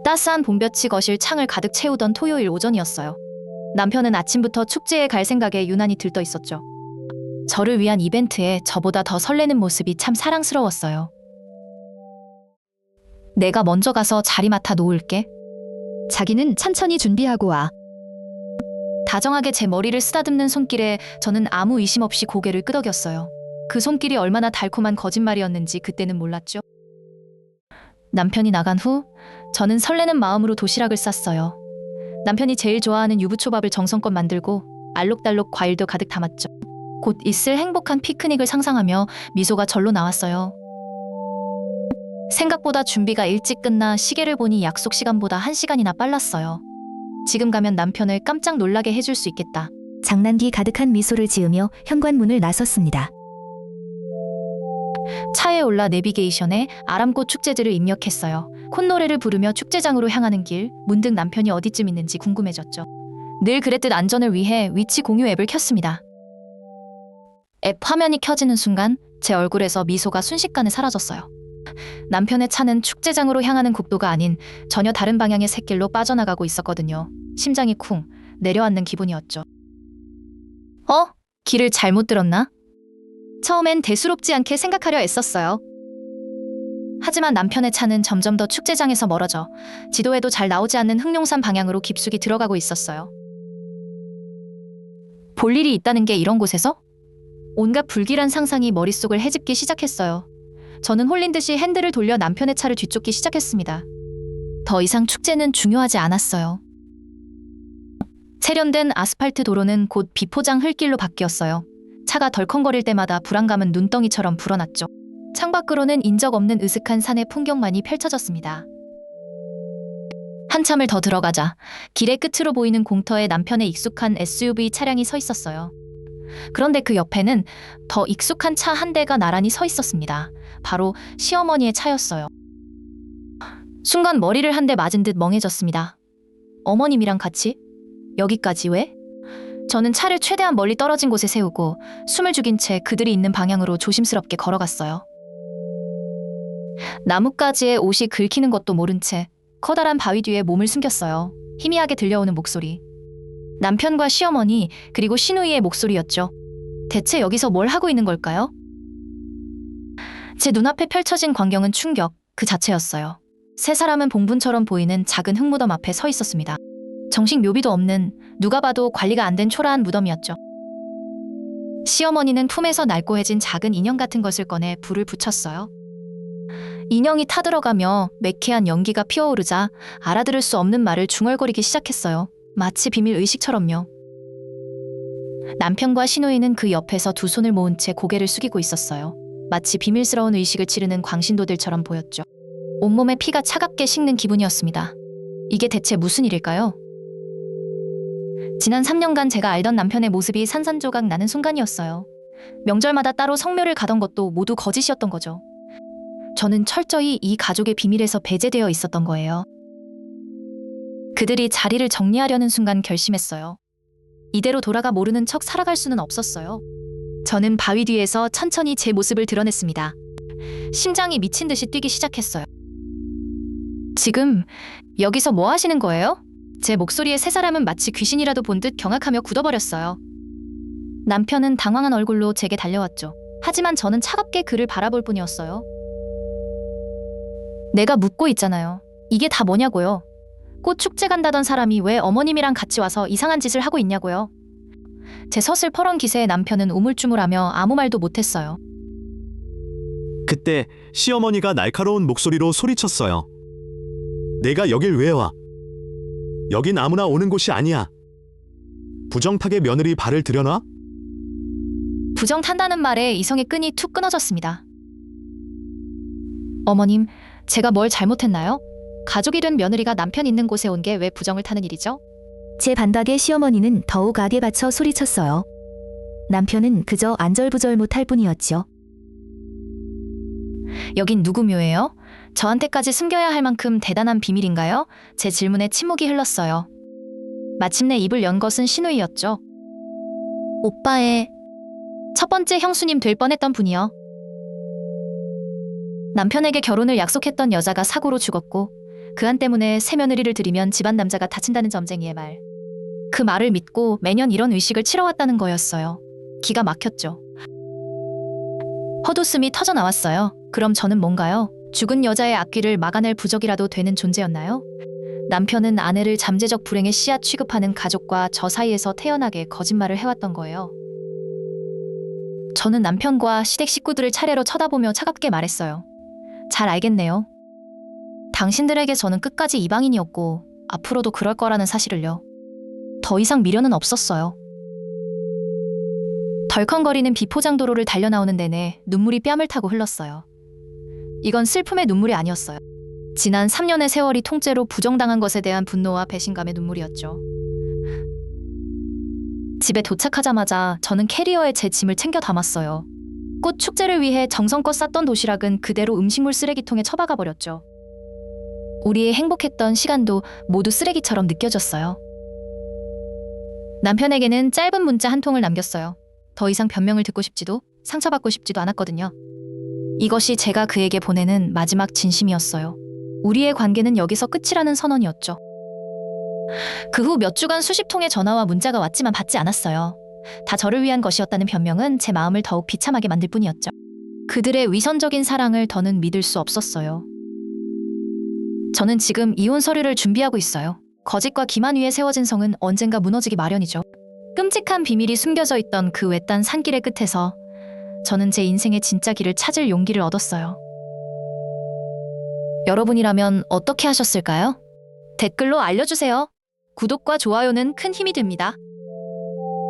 따스한 봄볕이 거실 창을 가득 채우던 토요일 오전이었어요. 남편은 아침부터 축제에 갈 생각에 유난히 들떠 있었죠. 저를 위한 이벤트에 저보다 더 설레는 모습이 참 사랑스러웠어요. 내가 먼저 가서 자리 맡아 놓을게. 자기는 천천히 준비하고 와. 다정하게 제 머리를 쓰다듬는 손길에 저는 아무 의심 없이 고개를 끄덕였어요. 그 손길이 얼마나 달콤한 거짓말이었는지 그때는 몰랐죠. 남편이 나간 후 저는 설레는 마음으로 도시락을 쌌어요. 남편이 제일 좋아하는 유부초밥을 정성껏 만들고 알록달록 과일도 가득 담았죠. 곧 있을 행복한 피크닉을 상상하며 미소가 절로 나왔어요. 생각보다 준비가 일찍 끝나 시계를 보니 약속 시간보다 1시간이나 빨랐어요. 지금 가면 남편을 깜짝 놀라게 해줄 수 있겠다. 장난기 가득한 미소를 지으며 현관문을 나섰습니다. 차에 올라 내비게이션에 아람꽃 축제지를 입력했어요. 콧노래를 부르며 축제장으로 향하는 길, 문득 남편이 어디쯤 있는지 궁금해졌죠. 늘 그랬듯 안전을 위해 위치 공유 앱을 켰습니다. 앱 화면이 켜지는 순간 제 얼굴에서 미소가 순식간에 사라졌어요. 남편의 차는 축제장으로 향하는 국도가 아닌 전혀 다른 방향의 샛길로 빠져나가고 있었거든요. 심장이 쿵 내려앉는 기분이었죠. 길을 잘못 들었나? 처음엔 대수롭지 않게 생각하려 애썼어요. 하지만 남편의 차는 점점 더 축제장에서 멀어져 지도에도 잘 나오지 않는 흑룡산 방향으로 깊숙이 들어가고 있었어요. 볼 일이 있다는 게 이런 곳에서? 온갖 불길한 상상이 머릿속을 헤집기 시작했어요. 저는 홀린 듯이 핸들을 돌려 남편의 차를 뒤쫓기 시작했습니다. 더 이상 축제는 중요하지 않았어요. 세련된 아스팔트 도로는 곧 비포장 흙길로 바뀌었어요. 차가 덜컹거릴 때마다 불안감은 눈덩이처럼 불어났죠. 창밖으로는 인적 없는 으슥한 산의 풍경만이 펼쳐졌습니다. 한참을 더 들어가자 길의 끝으로 보이는 공터에 남편의 익숙한 SUV 차량이 서 있었어요. 그런데 그 옆에는 더 익숙한 차 한 대가 나란히 서 있었습니다. 바로 시어머니의 차였어요. 순간 머리를 한 대 맞은 듯 멍해졌습니다. 어머님이랑 같이? 여기까지 왜? 저는 차를 최대한 멀리 떨어진 곳에 세우고 숨을 죽인 채 그들이 있는 방향으로 조심스럽게 걸어갔어요. 나뭇가지에 옷이 긁히는 것도 모른 채 커다란 바위 뒤에 몸을 숨겼어요. 희미하게 들려오는 목소리. 남편과 시어머니 그리고 시누이의 목소리였죠. 대체 여기서 뭘 하고 있는 걸까요? 제 눈앞에 펼쳐진 광경은 충격 그 자체였어요. 세 사람은 봉분처럼 보이는 작은 흙무덤 앞에 서 있었습니다. 정식 묘비도 없는 누가 봐도 관리가 안 된 초라한 무덤이었죠. 시어머니는 품에서 낡고해진 작은 인형 같은 것을 꺼내 불을 붙였어요. 인형이 타들어가며 매캐한 연기가 피어오르자 알아들을 수 없는 말을 중얼거리기 시작했어요. 마치 비밀 의식처럼요. 남편과 시누이는 그 옆에서 두 손을 모은 채 고개를 숙이고 있었어요. 마치 비밀스러운 의식을 치르는 광신도들처럼 보였죠. 온몸에 피가 차갑게 식는 기분이었습니다. 이게 대체 무슨 일일까요? 지난 3년간 제가 알던 남편의 모습이 산산조각 나는 순간이었어요. 명절마다 따로 성묘를 가던 것도 모두 거짓이었던 거죠. 저는 철저히 이 가족의 비밀에서 배제되어 있었던 거예요. 그들이 자리를 정리하려는 순간 결심했어요. 이대로 돌아가 모르는 척 살아갈 수는 없었어요. 저는 바위 뒤에서 천천히 제 모습을 드러냈습니다. 심장이 미친 듯이 뛰기 시작했어요. 지금 여기서 뭐 하시는 거예요? 제 목소리에 세 사람은 마치 귀신이라도 본 듯 경악하며 굳어버렸어요. 남편은 당황한 얼굴로 제게 달려왔죠. 하지만 저는 차갑게 그를 바라볼 뿐이었어요. 내가 묻고 있잖아요. 이게 다 뭐냐고요? 꽃 축제 간다던 사람이 왜 어머님이랑 같이 와서 이상한 짓을 하고 있냐고요? 제 서슬퍼런 기세에 남편은 우물쭈물하며 아무 말도 못했어요. 그때 시어머니가 날카로운 목소리로 소리쳤어요. 내가 여길 왜 와? 여긴 아무나 오는 곳이 아니야. 부정탁의 며느리 발을 들여놔? 부정 탄다는 말에 이성의 끈이 툭 끊어졌습니다. 어머님, 제가 뭘 잘못했나요? 가족 잃은 며느리가 남편 있는 곳에 온 게 왜 부정을 타는 일이죠? 제 반박에 시어머니는 더욱 악에 받쳐 소리쳤어요. 남편은 그저 안절부절 못할 뿐이었죠. 여긴 누구 묘예요? 저한테까지 숨겨야 할 만큼 대단한 비밀인가요? 제 질문에 침묵이 흘렀어요. 마침내 입을 연 것은 시누이였죠. 오빠의 첫 번째 형수님 될 뻔했던 분이요. 남편에게 결혼을 약속했던 여자가 사고로 죽었고 그안 때문에 새며느리를 들이면 집안 남자가 다친다는 점쟁이의 말. 그 말을 믿고 매년 이런 의식을 치러왔다는 거였어요. 기가 막혔죠. 헛웃음이 터져 나왔어요. 그럼 저는 뭔가요? 죽은 여자의 앞길을 막아낼 부적이라도 되는 존재였나요? 남편은 아내를 잠재적 불행의 씨앗 취급하는 가족과 저 사이에서 태연하게 거짓말을 해왔던 거예요. 저는 남편과 시댁 식구들을 차례로 쳐다보며 차갑게 말했어요. 잘 알겠네요. 당신들에게 저는 끝까지 이방인이었고 앞으로도 그럴 거라는 사실을요. 더 이상 미련은 없었어요. 덜컹거리는 비포장도로를 달려나오는 내내 눈물이 뺨을 타고 흘렀어요. 이건 슬픔의 눈물이 아니었어요. 지난 3년의 세월이 통째로 부정당한 것에 대한 분노와 배신감의 눈물이었죠. 집에 도착하자마자 저는 캐리어에 제 짐을 챙겨 담았어요. 꽃 축제를 위해 정성껏 쌌던 도시락은 그대로 음식물 쓰레기통에 처박아 버렸죠. 우리의 행복했던 시간도 모두 쓰레기처럼 느껴졌어요. 남편에게는 짧은 문자 한 통을 남겼어요. 더 이상 변명을 듣고 싶지도 상처받고 싶지도 않았거든요. 이것이 제가 그에게 보내는 마지막 진심이었어요. 우리의 관계는 여기서 끝이라는 선언이었죠. 그 후 몇 주간 수십 통의 전화와 문자가 왔지만 받지 않았어요. 다 저를 위한 것이었다는 변명은 제 마음을 더욱 비참하게 만들 뿐이었죠. 그들의 위선적인 사랑을 더는 믿을 수 없었어요. 저는 지금 이혼 서류를 준비하고 있어요. 거짓과 기만 위에 세워진 성은 언젠가 무너지기 마련이죠. 끔찍한 비밀이 숨겨져 있던 그 외딴 산길의 끝에서 저는 제 인생의 진짜 길을 찾을 용기를 얻었어요. 여러분이라면 어떻게 하셨을까요? 댓글로 알려주세요. 구독과 좋아요는 큰 힘이 됩니다.